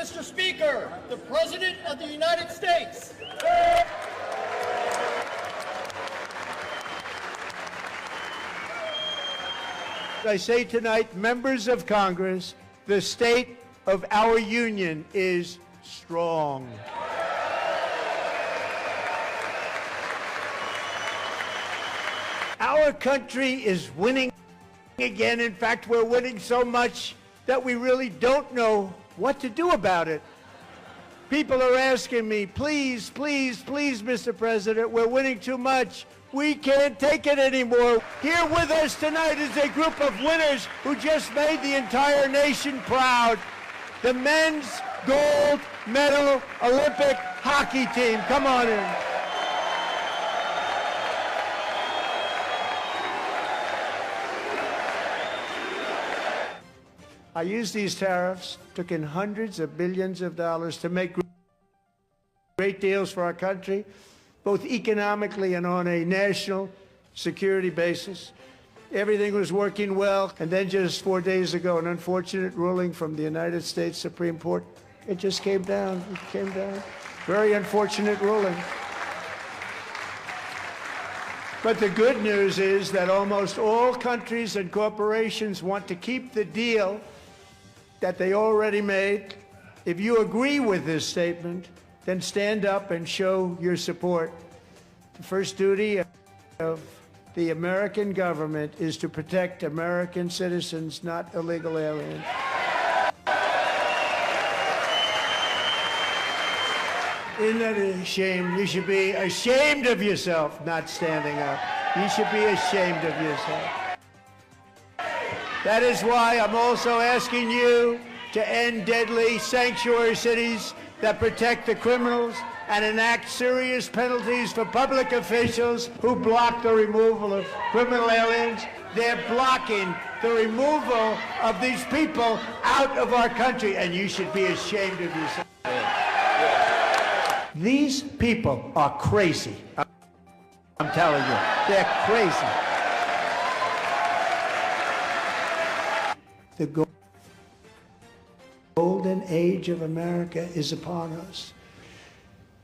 Mr. Speaker, the President of the United States. I say tonight, members of Congress, the state of our union is strong. Our country is winning again. In fact, we're winning so much that we really don't know what to do about it. People are asking me, please, please, please, Mr. President, we're winning too much. We can't take it anymore. Here with us tonight is a group of winners who just made the entire nation proud. The men's gold medal Olympic hockey team. Come on in. I used these tariffs, took in hundreds of billions of dollars to make great deals for our country, both economically and on a national security basis. Everything was working well, and then just 4 days ago, an unfortunate ruling from the United States Supreme Court, it just came down. It came down. Very unfortunate ruling. But the good news is that almost all countries and corporations want to keep the deal that they already made. If you agree with this statement, then stand up and show your support. The first duty of the American government is to protect American citizens, not illegal aliens. Isn't that a shame? You should be ashamed of yourself not standing up. You should be ashamed of yourself. That is why I'm also asking you to end deadly sanctuary cities that protect the criminals and enact serious penalties for public officials who block the removal of criminal aliens. They're blocking the removal of these people out of our country, and you should be ashamed of yourself. These people are crazy. I'm telling you, they're crazy. The golden age of America is upon us,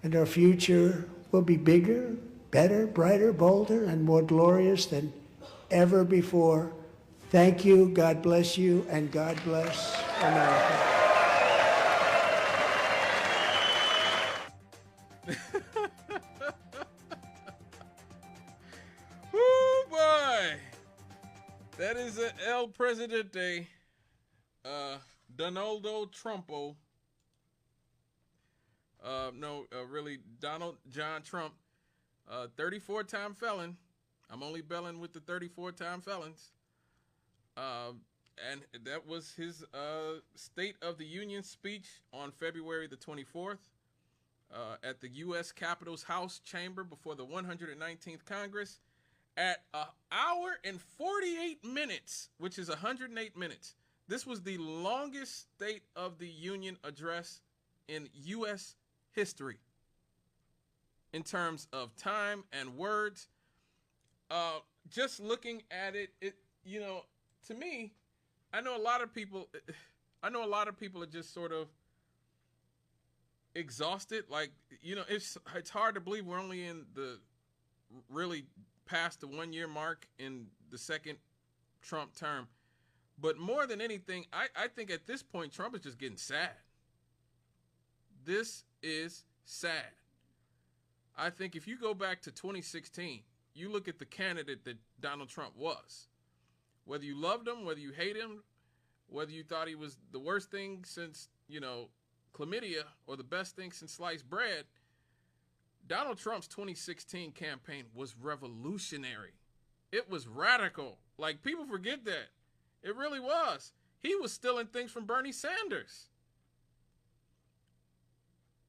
and our future will be bigger, better, brighter, bolder, and more glorious than ever before. Thank you, God bless you, and God bless America. Woo, boy! That is a El Presidente. Donaldo Trumpo. Really, Donald John Trump. 34-time felon. I'm only belling with the 34-time felons. And that was his State of the Union speech on February the 24th at the U.S. Capitol's House Chamber before the 119th Congress at an hour and 48 minutes, which is 108 minutes. This was the longest State of the Union address in U.S. history in terms of time and words. Just looking at it, to me, I know a lot of people are just sort of exhausted. Like, it's hard to believe we're only in the really past the 1 year mark in the second Trump term. But more than anything, I think at this point, Trump is just getting sad. This is sad. I think if you go back to 2016, you look at the candidate that Donald Trump was. Whether you loved him, whether you hate him, whether you thought he was the worst thing since, chlamydia or the best thing since sliced bread, Donald Trump's 2016 campaign was revolutionary. It was radical. Like, people forget that. It really was. He was stealing things from Bernie Sanders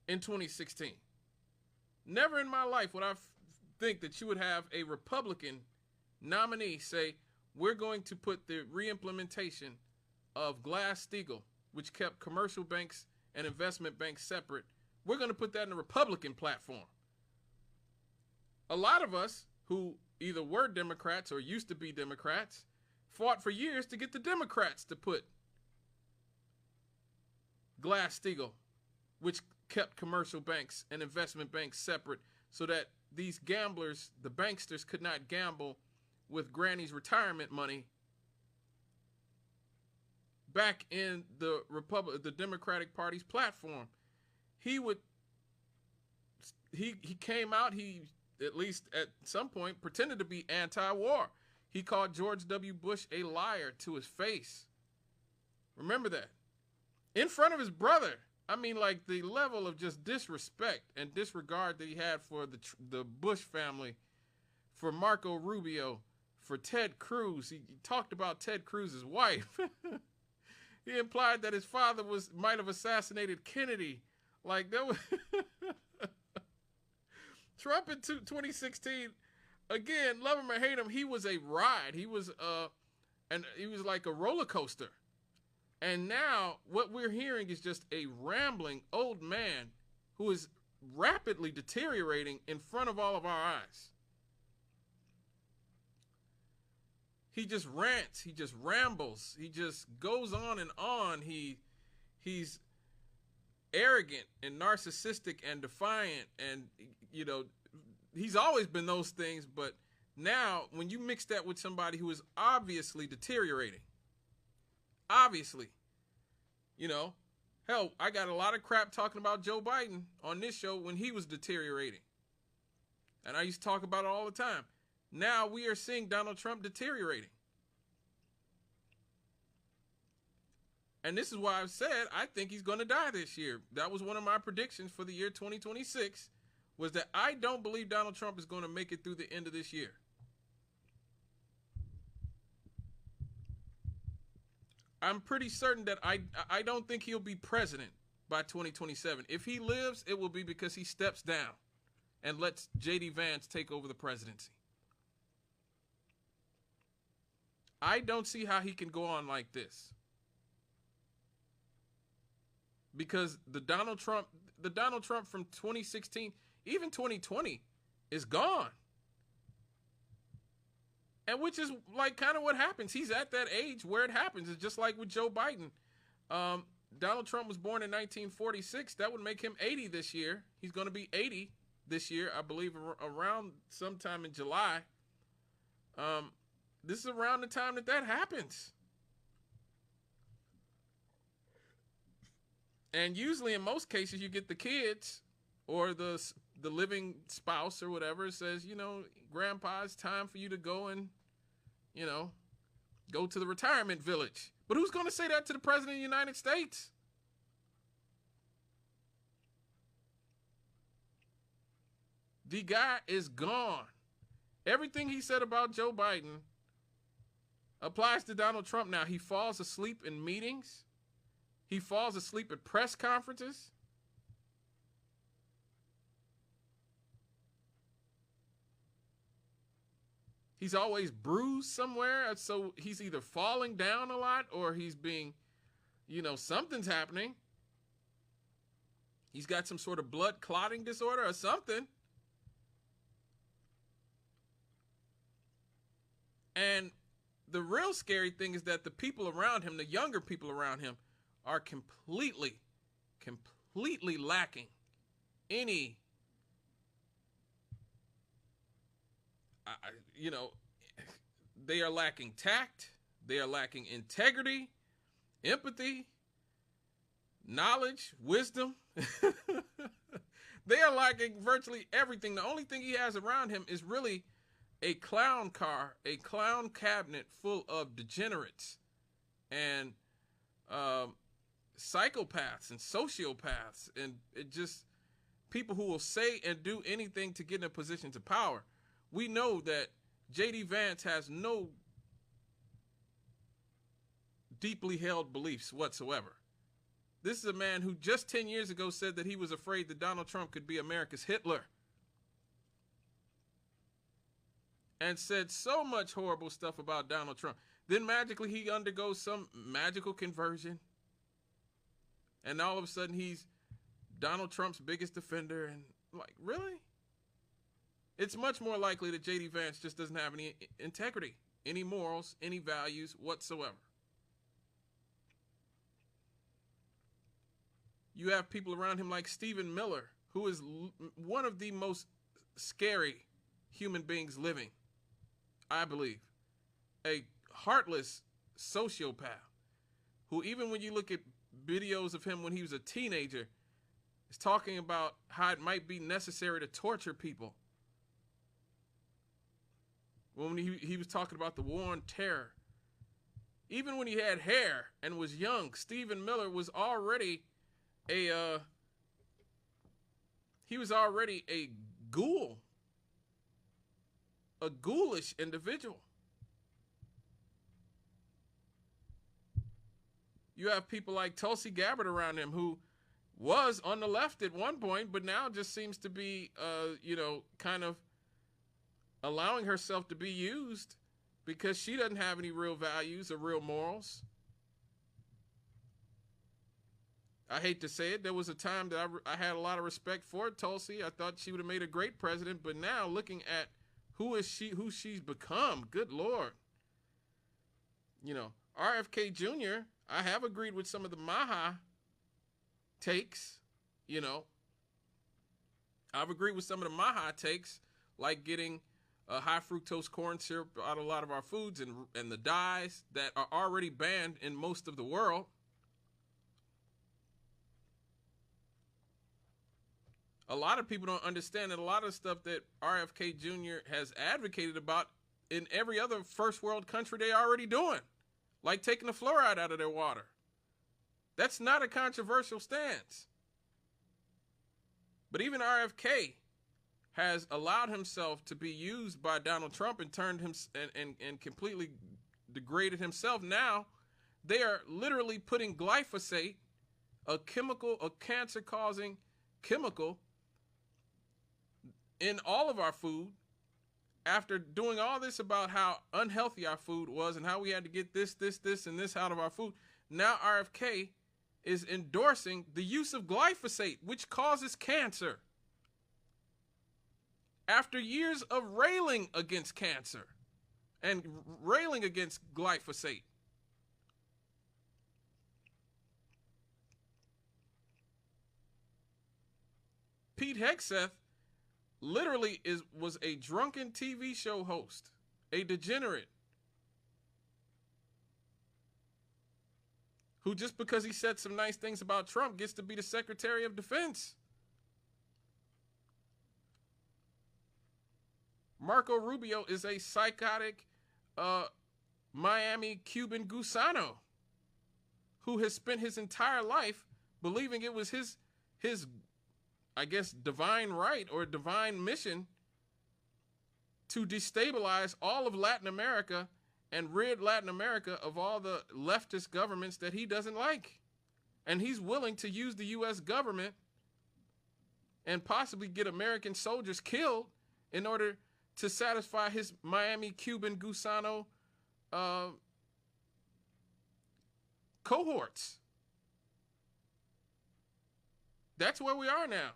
in 2016. Never in my life would I think that you would have a Republican nominee say, we're going to put the reimplementation of Glass-Steagall, which kept commercial banks and investment banks separate. We're going to put that in a Republican platform. A lot of us who either were Democrats or used to be Democrats fought for years to get the Democrats to put Glass-Steagall which kept commercial banks and investment banks separate so that these gamblers, the banksters, could not gamble with Granny's retirement money back in the Democratic Party's platform. He came out, he, at least at some point, pretended to be anti-war. He called George W. Bush a liar to his face. Remember that. In front of his brother. I mean, like, the level of just disrespect and disregard that he had for the Bush family, for Marco Rubio, for Ted Cruz. He talked about Ted Cruz's wife. He implied that his father might have assassinated Kennedy. Like, that was Trump in 2016, again, love him or hate him, he was a ride. He was like a roller coaster. And now what we're hearing is just a rambling old man who is rapidly deteriorating in front of all of our eyes. He just rants, he just rambles, he just goes on and on. He's arrogant and narcissistic and defiant, and he's always been those things, but now when you mix that with somebody who is obviously deteriorating, obviously, hell, I got a lot of crap talking about Joe Biden on this show when he was deteriorating, and I used to talk about it all the time. Now we are seeing Donald Trump deteriorating. And this is why I've said I think he's going to die this year. That was one of my predictions for the year 2026, was that I don't believe Donald Trump is going to make it through the end of this year. I'm pretty certain that I don't think he'll be president by 2027. If he lives, it will be because he steps down and lets J.D. Vance take over the presidency. I don't see how he can go on like this. Because the Donald Trump from 2016, even 2020, is gone. And which is like kind of what happens. He's at that age where it happens. It's just like with Joe Biden. Donald Trump was born in 1946. That would make him 80 this year. He's going to be 80 this year, I believe, around sometime in July. This is around the time that happens. And usually in most cases you get the kids or the living spouse or whatever says, Grandpa, it's time for you to go and, go to the retirement village. But who's going to say that to the President of the United States? The guy is gone. Everything he said about Joe Biden applies to Donald Trump now. He falls asleep in meetings. He falls asleep at press conferences. He's always bruised somewhere, so he's either falling down a lot or he's being, something's happening. He's got some sort of blood clotting disorder or something. And the real scary thing is that the people around him, the younger people around him, are completely lacking any, they are lacking tact, they are lacking integrity, empathy, knowledge, wisdom. They are lacking virtually everything. The only thing he has around him is really a clown car, a clown cabinet full of degenerates and psychopaths and sociopaths, and it just people who will say and do anything to get in a position to power. We know that J.D. Vance has no deeply held beliefs whatsoever. This is a man who just 10 years ago said that he was afraid that Donald Trump could be America's Hitler, and said so much horrible stuff about Donald Trump. Then magically he undergoes some magical conversion, and all of a sudden he's Donald Trump's biggest defender. And like, really? It's much more likely that J.D. Vance just doesn't have any integrity, any morals, any values whatsoever. You have people around him like Stephen Miller, who is one of the most scary human beings living, I believe. A heartless sociopath who, even when you look at videos of him when he was a teenager, is talking about how it might be necessary to torture people. When he was talking about the war on terror. Even when he had hair and was young, Stephen Miller was already a ghoul, a ghoulish individual. You have people like Tulsi Gabbard around him, who was on the left at one point, but now just seems to be, kind of allowing herself to be used because she doesn't have any real values or real morals. I hate to say it, there was a time that I had a lot of respect for Tulsi. I thought she would have made a great president, but now looking at who she's become, good Lord. RFK Jr., I have agreed with some of the Maha takes, I've agreed with some of the Maha takes, like getting high fructose corn syrup out of a lot of our foods and the dyes that are already banned in most of the world. A lot of people don't understand that a lot of stuff that RFK Jr. has advocated about in every other first world country they're already doing, like taking the fluoride out of their water. That's not a controversial stance. But even RFK has allowed himself to be used by Donald Trump and turned him and completely degraded himself. Now they are literally putting glyphosate, a cancer-causing chemical, in all of our food, after doing all this about how unhealthy our food was and how we had to get this, and this out of our food. Now RFK is endorsing the use of glyphosate, which causes cancer. After years of railing against cancer and railing against glyphosate. Pete Hegseth literally was a drunken TV show host, a degenerate, who just because he said some nice things about Trump gets to be the Secretary of Defense. Marco Rubio is a psychotic Miami Cuban gusano who has spent his entire life believing it was his I guess, divine right or divine mission to destabilize all of Latin America and rid Latin America of all the leftist governments that he doesn't like. And he's willing to use the U.S. government and possibly get American soldiers killed in order to satisfy his Miami Cuban gusano cohorts. That's where we are now.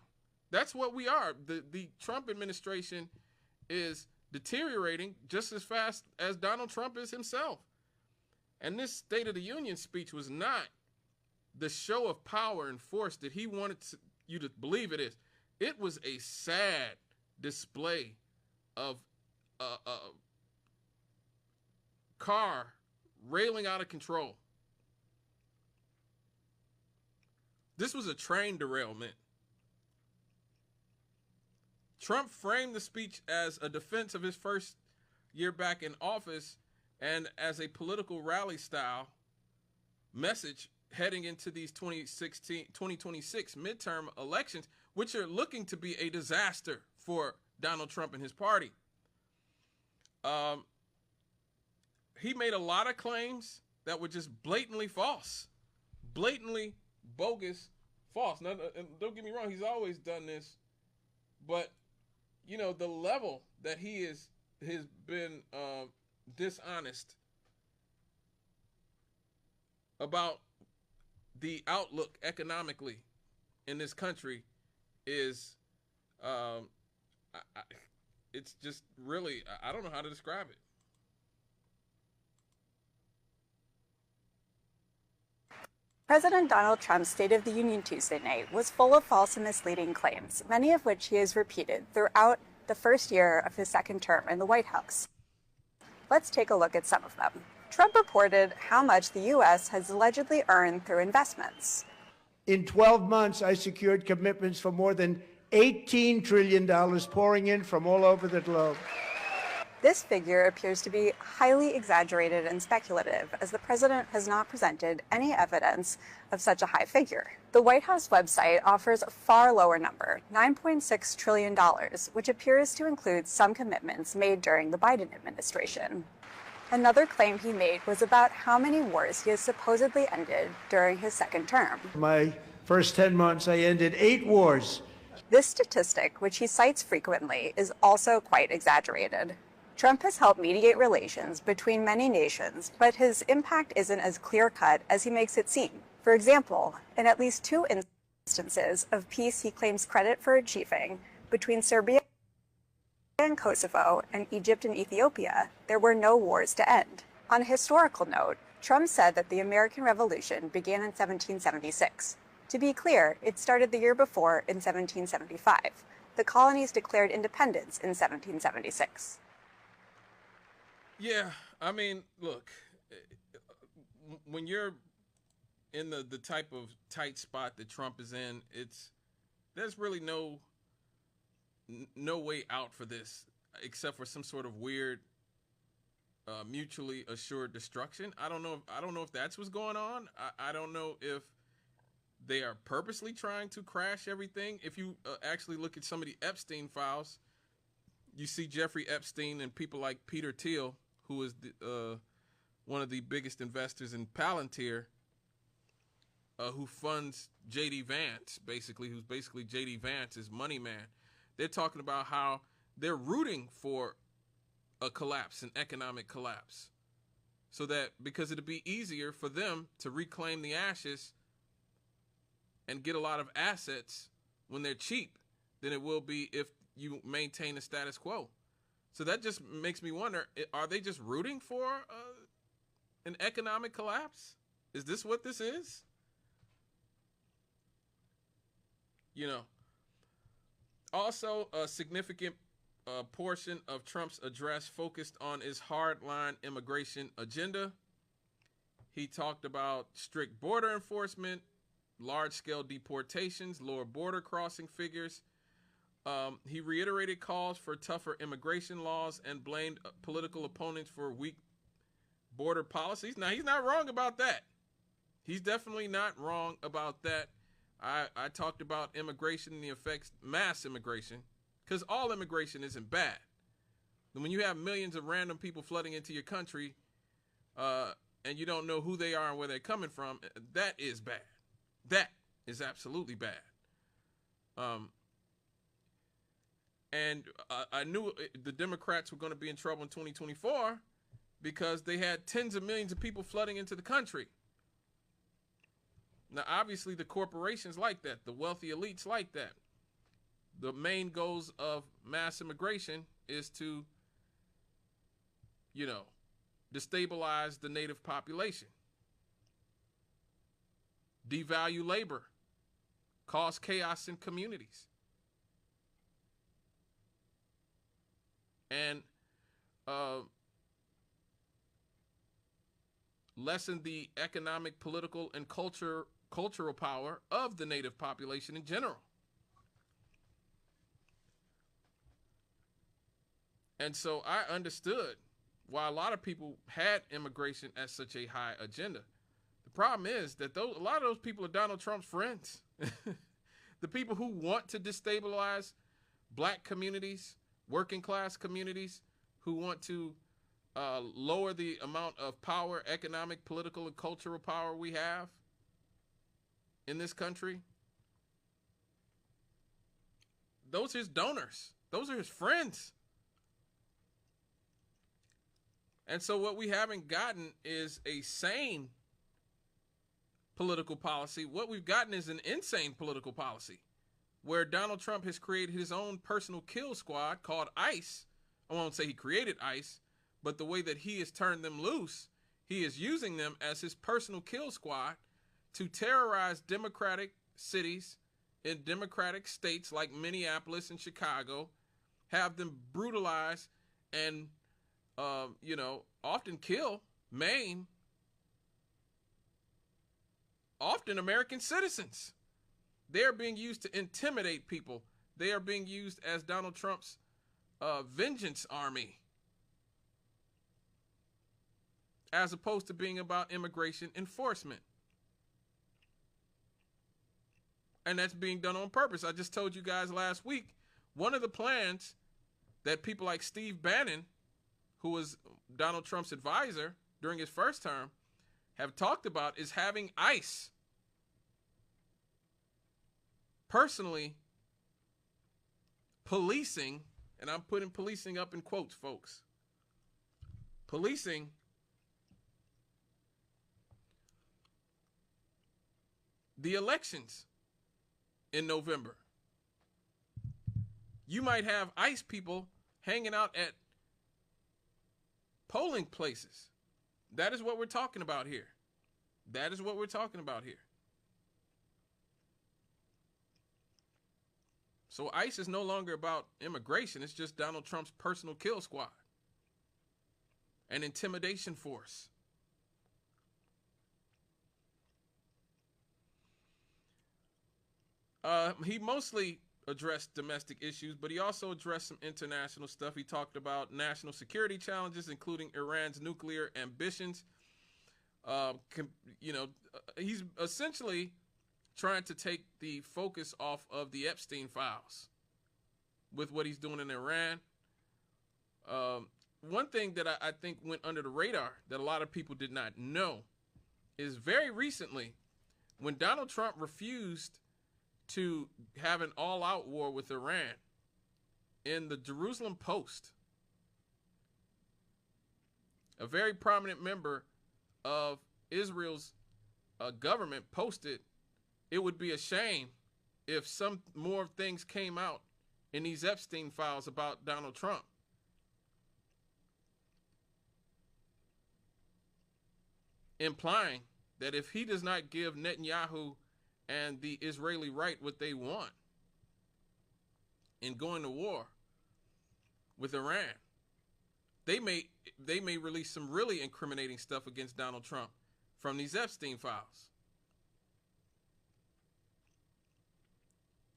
That's what we are. The Trump administration is deteriorating just as fast as Donald Trump is himself. And this State of the Union speech was not the show of power and force that he wanted you to believe it is. It was a sad display of a car railing out of control. This was a train derailment. Trump framed the speech as a defense of his first year back in office and as a political rally style message heading into these 2026 midterm elections, which are looking to be a disaster for Donald Trump and his party. He made a lot of claims that were just blatantly false, blatantly bogus, false. Now, don't get me wrong, he's always done this, but the level that he has been dishonest about the outlook economically in this country is, it's just really, I don't know how to describe it. President Donald Trump's State of the Union Tuesday night was full of false and misleading claims, many of which he has repeated throughout the first year of his second term in the White House. Let's take a look at some of them. Trump reported how much the U.S. has allegedly earned through investments. In 12 months, I secured commitments for more than $18 trillion pouring in from all over the globe. This figure appears to be highly exaggerated and speculative, as the president has not presented any evidence of such a high figure. The White House website offers a far lower number, $9.6 trillion, which appears to include some commitments made during the Biden administration. Another claim he made was about how many wars he has supposedly ended during his second term. My first 10 months, I ended 8 wars. This statistic, which he cites frequently, is also quite exaggerated. Trump has helped mediate relations between many nations, but his impact isn't as clear-cut as he makes it seem. For example, in at least 2 instances of peace he claims credit for achieving between Serbia and Kosovo and Egypt and Ethiopia, there were no wars to end. On a historical note, Trump said that the American Revolution began in 1776. To be clear, it started the year before in 1775. The colonies declared independence in 1776. Yeah, I mean, look, when you're in the type of tight spot that Trump is in, there's really no way out for this except for some sort of weird mutually assured destruction. I don't know if that's what's going on. I don't know if they are purposely trying to crash everything. If you actually look at some of the Epstein files, you see Jeffrey Epstein and people like Peter Thiel, who is one of the biggest investors in Palantir, who funds J.D. Vance, who's basically J.D. Vance's money man. They're talking about how they're rooting for a collapse, an economic collapse, so that because it'd be easier for them to reclaim the ashes and get a lot of assets when they're cheap than it will be if you maintain the status quo. So that just makes me wonder, are they just rooting for an economic collapse? Is this what this is? You know, also a significant portion of Trump's address focused on his hardline immigration agenda. He talked about strict border enforcement, large-scale deportations, lower border crossing figures. He reiterated calls for tougher immigration laws and blamed political opponents for weak border policies. Now, he's not wrong about that. He's definitely not wrong about that. I talked about immigration and the effects, mass immigration, because all immigration isn't bad. And when you have millions of random people flooding into your country and you don't know who they are and where they're coming from, that is bad. That is absolutely bad. And I knew the Democrats were going to be in trouble in 2024 because they had tens of millions of people flooding into the country. Now, obviously, the corporations like that. The wealthy elites like that. The main goals of mass immigration is to, destabilize the native population, devalue labor, cause chaos in communities, and lessen the economic, political, and cultural power of the native population in general. And so I understood why a lot of people had immigration as such a high agenda. The problem is that a lot of those people are Donald Trump's friends. The people who want to destabilize black communities, working class communities, who want to lower the amount of power, economic, political, and cultural power we have in this country. Those are his donors. Those are his friends. And so what we haven't gotten is a sane political policy. What we've gotten is an insane political policy where Donald Trump has created his own personal kill squad called ICE. I won't say he created ICE, but the way that he has turned them loose, he is using them as his personal kill squad to terrorize Democratic cities in Democratic states like Minneapolis and Chicago, have them brutalize and, often kill, maim, often American citizens. They are being used to intimidate people. They are being used as Donald Trump's vengeance army, as opposed to being about immigration enforcement. And that's being done on purpose. I just told you guys last week, one of the plans that people like Steve Bannon, who was Donald Trump's advisor during his first term, have talked about is having ICE personally policing, and I'm putting policing up in quotes, folks, policing the elections in November. You might have ICE people hanging out at polling places. That is what we're talking about here. That is what we're talking about here. So ICE is no longer about immigration. It's just Donald Trump's personal kill squad, an intimidation force. He mostly addressed domestic issues, but he also addressed some international stuff. He talked about national security challenges, including Iran's nuclear ambitions. He's essentially trying to take the focus off of the Epstein files with what he's doing in Iran. One thing that I think went under the radar that a lot of people did not know is very recently, when Donald Trump refused to have an all-out war with Iran, in the Jerusalem Post, a very prominent member of Israel's government posted, it would be a shame if some more things came out in these Epstein files about Donald Trump. Implying that if he does not give Netanyahu and the Israeli right what they want in going to war with Iran, they may release some really incriminating stuff against Donald Trump from these Epstein files.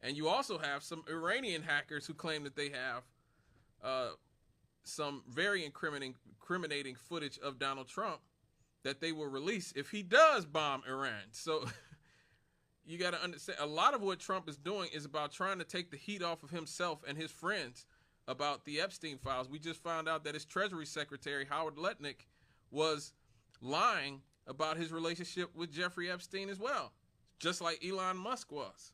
And you also have some Iranian hackers who claim that they have some very incriminating footage of Donald Trump that they will release if he does bomb Iran. So you got to understand, a lot of what Trump is doing is about trying to take the heat off of himself and his friends about the Epstein files. We just found out that his Treasury Secretary, Howard Lutnick, was lying about his relationship with Jeffrey Epstein as well, just like Elon Musk was.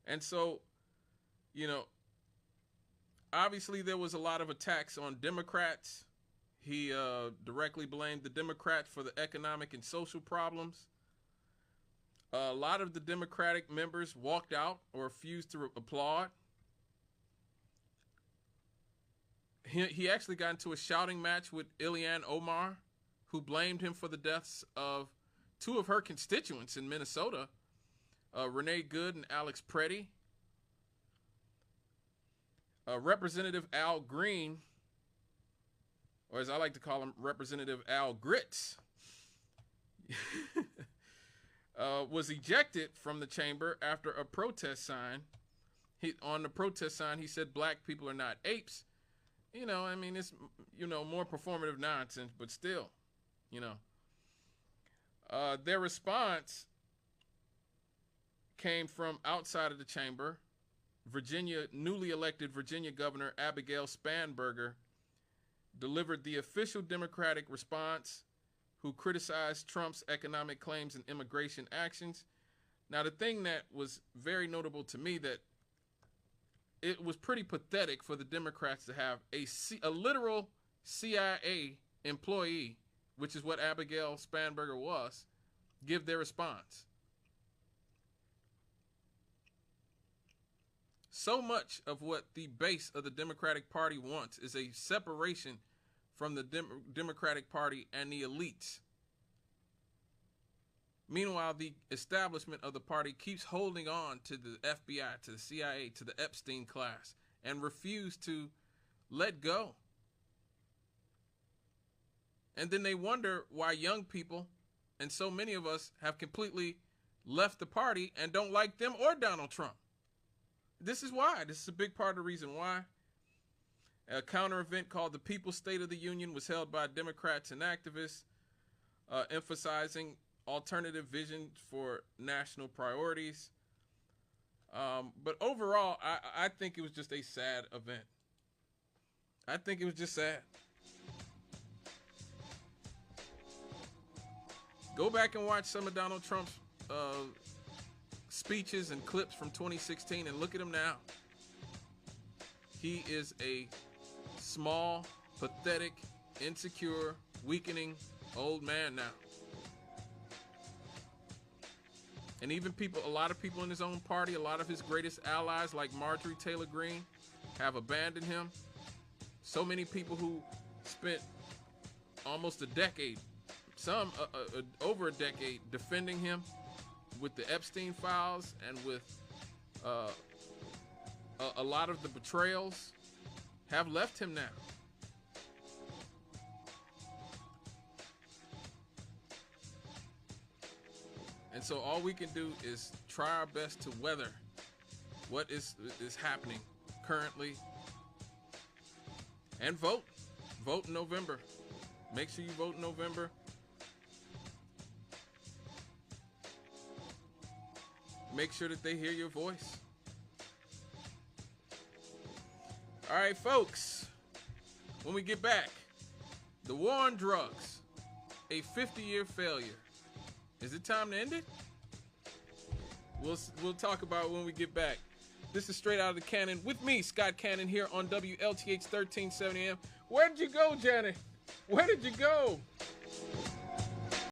And so, obviously there was a lot of attacks on Democrats. He directly blamed the Democrats for the economic and social problems. A lot of the Democratic members walked out or refused to applaud. He actually got into a shouting match with Ilhan Omar, who blamed him for the deaths of two of her constituents in Minnesota, Renee Good and Alex Preddy. Representative Al Green, or as I like to call him, Representative Al Grits, was ejected from the chamber after a protest sign. On the protest sign, he said, "Black people are not apes." It's, more performative nonsense, but still, their response came from outside of the chamber. Newly elected Virginia Governor Abigail Spanberger delivered the official Democratic response, who criticized Trump's economic claims and immigration actions. Now, the thing that was very notable to me, that it was pretty pathetic for the Democrats to have a literal CIA employee, which is what Abigail Spanberger was, give their response. so much of what the base of the Democratic Party wants is a separation from the Democratic Party and the elites. Meanwhile, the establishment of the party keeps holding on to the FBI, to the CIA, to the Epstein class, and refuse to let go. And then they wonder why young people, and so many of us, have completely left the party and don't like them or Donald Trump. This is why. This is a big part of the reason why. A counter event called the People's State of the Union was held by Democrats and activists, emphasizing alternative visions for national priorities. But overall, I think it was just a sad event. I think it was just sad. Go back and watch some of Donald Trump's speeches and clips from 2016 and look at him now. He is a small, pathetic, insecure, weakening old man now. And even people, a lot of people in his own party, a lot of his greatest allies like Marjorie Taylor Greene have abandoned him. So many people who spent almost a decade, some over a decade, defending him with the Epstein files and with a lot of the betrayals have left him now. And so all we can do is try our best to weather what is happening currently and vote. Vote in November. Make sure you vote in November. Make sure that they hear your voice. All right, folks, when we get back, the war on drugs, a 50-year failure. Is it time to end it? We'll talk about it when we get back. This is Straight Out of the Cannon with me, Scott Cannon, here on WLTH 1370 AM. Where did you go, Janet? Where did you go?